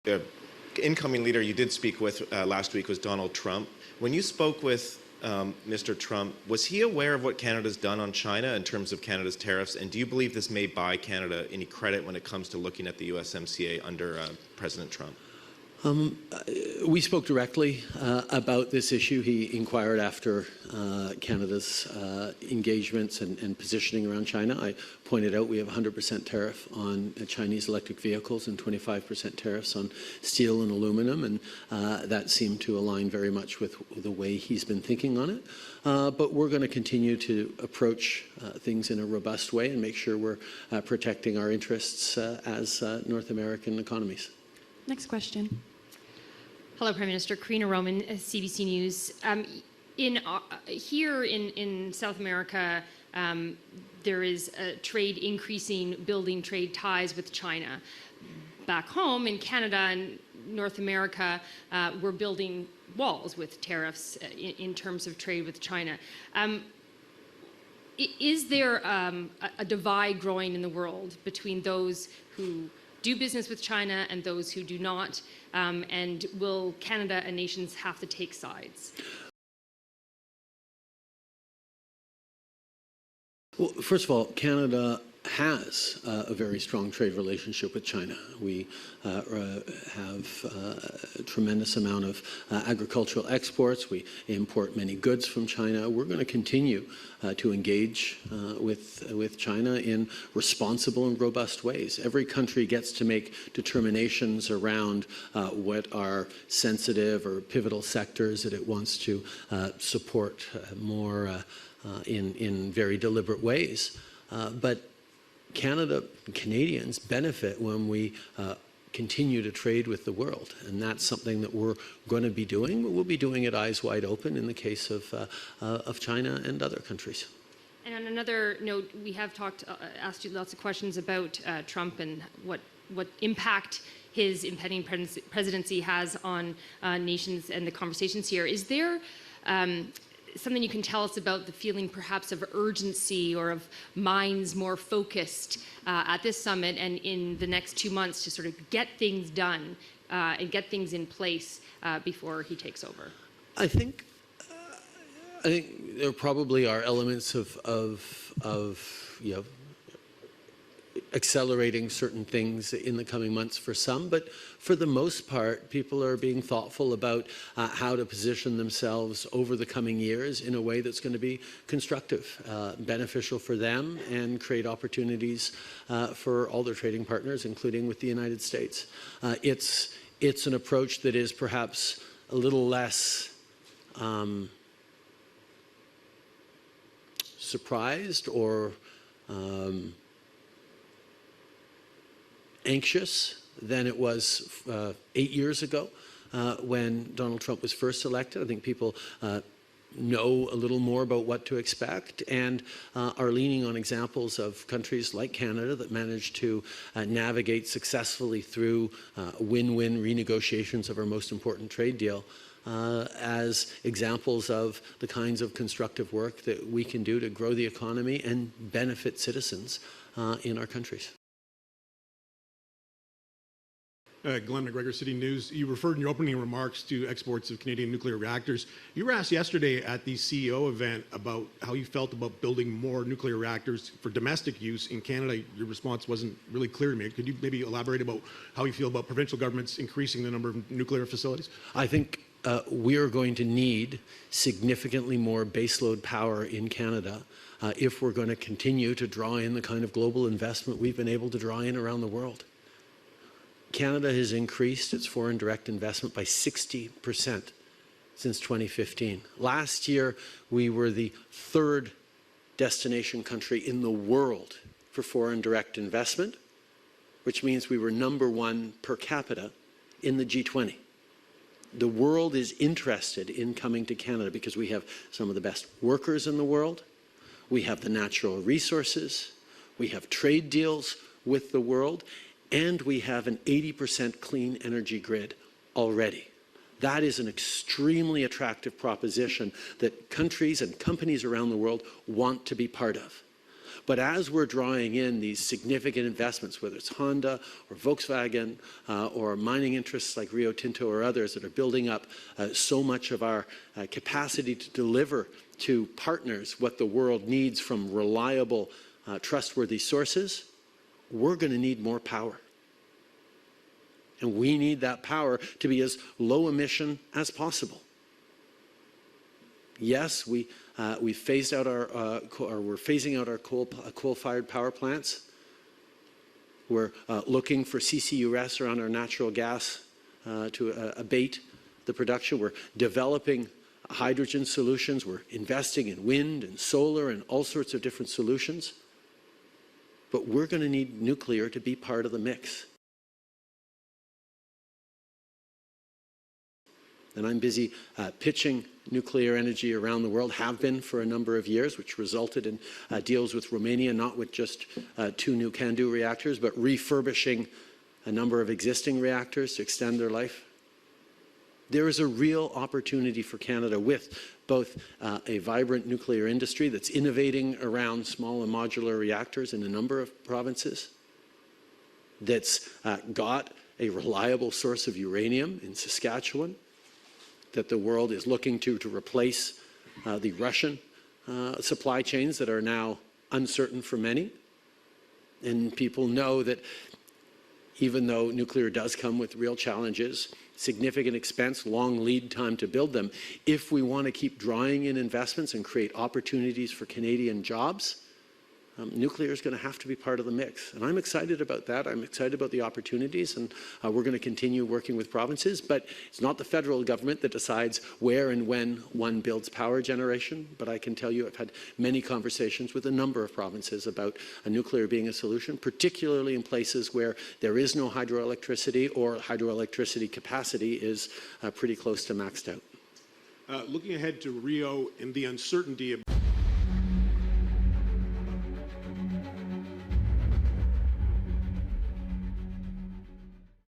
The incoming leader you did speak with last week was Donald Trump. When you spoke with Mr. Trump, was he aware of what Canada's done on China in terms of Canada's tariffs? And do you believe this may buy Canada any credit when it comes to looking at the USMCA under President Trump? We spoke directly about this issue. He inquired after Canada's engagements and positioning around China. I pointed out we have 100% tariff on Chinese electric vehicles and 25% tariffs on steel and aluminum, and that seemed to align very much with the way he's been thinking on it. But we're going to continue to approach things in a robust way and make sure we're protecting our interests as North American economies. Next question. Hello, Prime Minister. Karina Roman, CBC News. Here in South America, there is a trade increasing, building trade ties with China. Back home in Canada and North America, we're building walls with tariffs in terms of trade with China. Is there a divide growing in the world between those who do business with China and those who do not? And will Canada and nations have to take sides? Well, first of all, Canada has a very strong trade relationship with China. We have a tremendous amount of agricultural exports. We import many goods from China. We're going to continue to engage with China in responsible and robust ways. Every country gets to make determinations around what are sensitive or pivotal sectors that it wants to support more in very deliberate ways. But Canadians benefit when we continue to trade with the world, and that's something that we're going to be doing. But we'll be doing it eyes wide open in the case of China and other countries. And on another note, we have asked you lots of questions about Trump and what impact his impending presidency has on nations and the conversations here. Is there something you can tell us about the feeling perhaps of urgency or of minds more focused at this summit and in the next 2 months to sort of get things done and get things in place before he takes over? I think there probably are elements of you know, accelerating certain things in the coming months for some, but for the most part, people are being thoughtful about how to position themselves over the coming years in a way that's going to be constructive, beneficial for them, and create opportunities for all their trading partners, including with the United States. It's an approach that is perhaps a little less surprised or anxious than it was 8 years ago when Donald Trump was first elected. I think people know a little more about what to expect and are leaning on examples of countries like Canada that managed to navigate successfully through win-win renegotiations of our most important trade deal as examples of the kinds of constructive work that we can do to grow the economy and benefit citizens in our countries. Glenn McGregor, City News. You referred in your opening remarks to exports of Canadian nuclear reactors. You were asked yesterday at the CEO event about how you felt about building more nuclear reactors for domestic use in Canada. Your response wasn't really clear to me. Could you maybe elaborate about how you feel about provincial governments increasing the number of nuclear facilities? I think we are going to need significantly more baseload power in Canada if we're going to continue to draw in the kind of global investment we've been able to draw in around the world. Canada has increased its foreign direct investment by 60% since 2015. Last year, we were the third destination country in the world for foreign direct investment, which means we were #1 per capita in the G20. The world is interested in coming to Canada because we have some of the best workers in the world, we have the natural resources, we have trade deals with the world, and we have an 80% clean energy grid already. That is an extremely attractive proposition that countries and companies around the world want to be part of. But as we're drawing in these significant investments, whether it's Honda or Volkswagen or mining interests like Rio Tinto or others that are building up so much of our capacity to deliver to partners what the world needs from reliable, trustworthy sources, we're going to need more power. And we need that power to be as low emission as possible. Yes, we're phasing out our coal-fired power plants. We're looking for CCUS around our natural gas to abate the production. We're developing hydrogen solutions. We're investing in wind and solar and all sorts of different solutions. But we're going to need nuclear to be part of the mix. And I'm busy pitching nuclear energy around the world, have been for a number of years, which resulted in deals with Romania, not with just 2 new CANDU reactors, but refurbishing a number of existing reactors to extend their life. There is a real opportunity for Canada with both a vibrant nuclear industry that's innovating around small and modular reactors in a number of provinces, that's got a reliable source of uranium in Saskatchewan, that the world is looking to replace the Russian supply chains that are now uncertain for many. And people know that even though nuclear does come with real challenges, significant expense, long lead time to build them, if we want to keep drawing in investments and create opportunities for Canadian jobs, nuclear is going to have to be part of the mix. And I'm excited about that. I'm excited about the opportunities, and we're going to continue working with provinces. But it's not the federal government that decides where and when one builds power generation. But I can tell you I've had many conversations with a number of provinces about nuclear being a solution, particularly in places where there is no hydroelectricity or hydroelectricity capacity is pretty close to maxed out. Looking ahead to Rio and the uncertainty